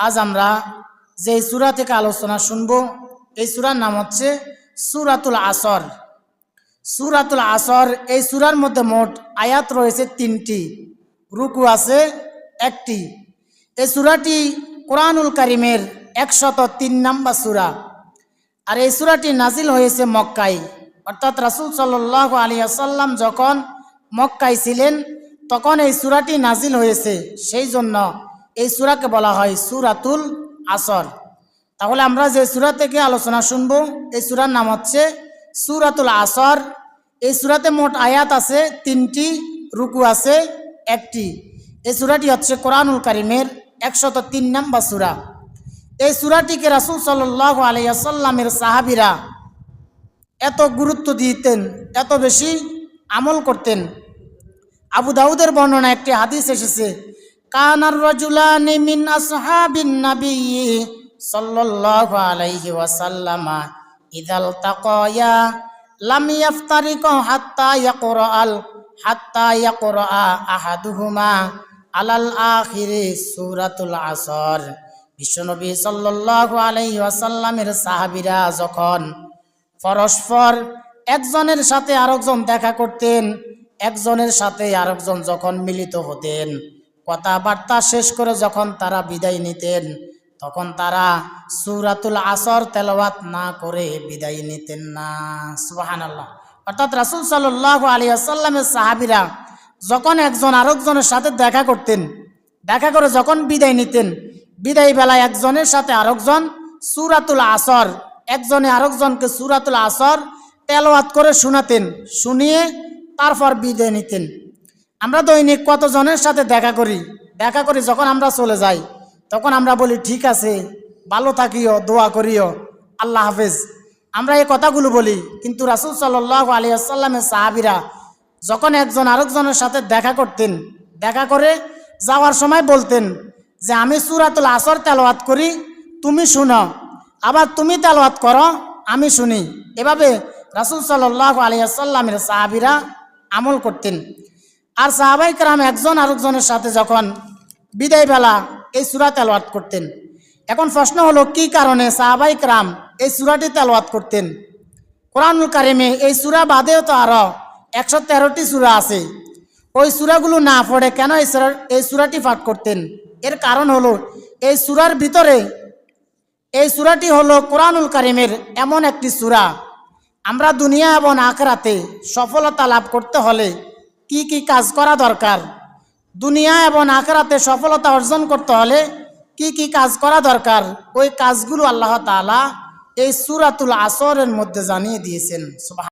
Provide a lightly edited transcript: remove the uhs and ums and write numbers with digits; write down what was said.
আজ আমরা যে সূরা থেকে আলোচনা শুনব এই সূরার নাম হচ্ছে সূরাতুল আসর। সূরাতুল আসর এই সূরার মধ্যে মোট আয়াত রয়েছে 3টি, রুকু আছে 1টি। এই সূরাটি কোরআনুল কারীমের 103 নম্বর সূরা। আর এই সূরাটি নাজিল হয়েছে মক্কায়, অর্থাৎ রাসূল সাল্লাল্লাহু আলাইহি ওয়াসাল্লাম যখন মক্কায় ছিলেন তখন এই সূরাটি নাজিল হয়েছে, সেই জন্য এই সূরাকে বলা হয় সূরাতুল আসর। তাহলে আমরা যে সূরা থেকে আলোচনা শুনব এই সূরার নাম হচ্ছে সূরাতুল আসর। এই সূরাতে মোট আয়াত আছে 3টি, রুকু আছে 1টি। এই সূরাটি হচ্ছে কোরআনুল কারীমের 103 নম্বর সূরা। এই সূরাটিকে রাসূল সাল্লাল্লাহু আলাইহি ওয়াসাল্লামের সাহাবীরা এত গুরুত্ব দিতেন, এত বেশি আমল করতেন। আবু দাউদের বর্ণনা একটি হাদিস এসেছে, কানার রাজুলানি মিন আসহাবিন নবী সাল্লাল্লাহু আলাইহি ওয়াসাল্লাম ইযাল তাকায়া লাম ইফতারিকা হাত্তা ইয়াকরা আহাদুহুমা আলাল আখিরি সূরাতুল আসর। বিশ্বনবী সাল্লাল্লাহু আলাইহি ওয়াসাল্লামের সাহাবীরা যখন পরস্পর একজনের সাথে আরেকজন দেখা করতেন, একজনের সাথে আরেকজন যখন মিলিত হতেন, কথাবার্তা শেষ করে যখন তারা বিদায় নিতেন, তখন তারা সূরাতুল আসর তেলাওয়াত না করে বিদায় নিতেন না। সুবহানাল্লাহ। অর্থাৎ রাসূল সাল্লাল্লাহু আলাইহি ওয়াসাল্লামের সাহাবীরা যখন একজন আরেকজনের সাথে দেখা করতেন, দেখা করে যখন বিদায় নিতেন, বিদায় বেলায় একজনের সাথে আরেকজন সূরাতুল আসর, একজনে আরেকজনকে সূরাতুল আসর তেলাওয়াত করে শোনাতেন, শুনিয়ে তারপর বিদায় নিতেন। আমরা দৈনিক কতজনের সাথে দেখা করি যখন আমরা চলে যাই তখন আমরা বলি ঠিক আছে, ভালো থাকিও, দোয়া করিও, আল্লাহ হাফেজ, আমরা এই কথাগুলো বলি। কিন্তু রাসূল সাল্লাল্লাহু আলাইহি ওয়াসাল্লামের সাহাবীরা যখন একজন আরেকজনের সাথে দেখা করতেন, দেখা করে যাওয়ার সময় বলতেন যে আমি সূরাতুল আসর তেলাওয়াত করি, তুমি শুনো, আবার তুমি তেলাওয়াত করো, আমি শুনি। এভাবে রাসূল সাল্লাল্লাহু আলাইহি ওয়াসাল্লামের সাহাবীরা আমল করতেন। আর সাহাবায়ে কেরাম একজন আরেকজনের সাথে যখন বিদায় বেলা এই সূরা তেলাওয়াত করতেন। এখন প্রশ্ন হলো কি কারণে সাহাবায়ে কেরাম এই সূরাটি তেলাওয়াত করতেন? কোরআনুল কারীমে এই সূরা বাদেও তো আরো 113টি সূরা আছে, ওই সূরাগুলো না পড়ে কেন এই সূরাটি পাঠ করতেন? এর কারণ হলো এই সূরার ভিতরে, এই সূরাটি হলো কোরআনুল কারীমের এমন একটি সূরা, আমরা দুনিয়া এবং আখিরাতে সফলতা লাভ করতে হলে কি কি কাজ করা দরকার, দুনিয়া এবং আখিরাতে সফলতা অর্জন করতে হলে কি কি কাজ করা দরকার, ওই কাজগুলো আল্লাহ তাআলা এই সূরাতুল আসরের মধ্যে জানিয়ে দিয়েছেন। সুবহানাল্লাহ।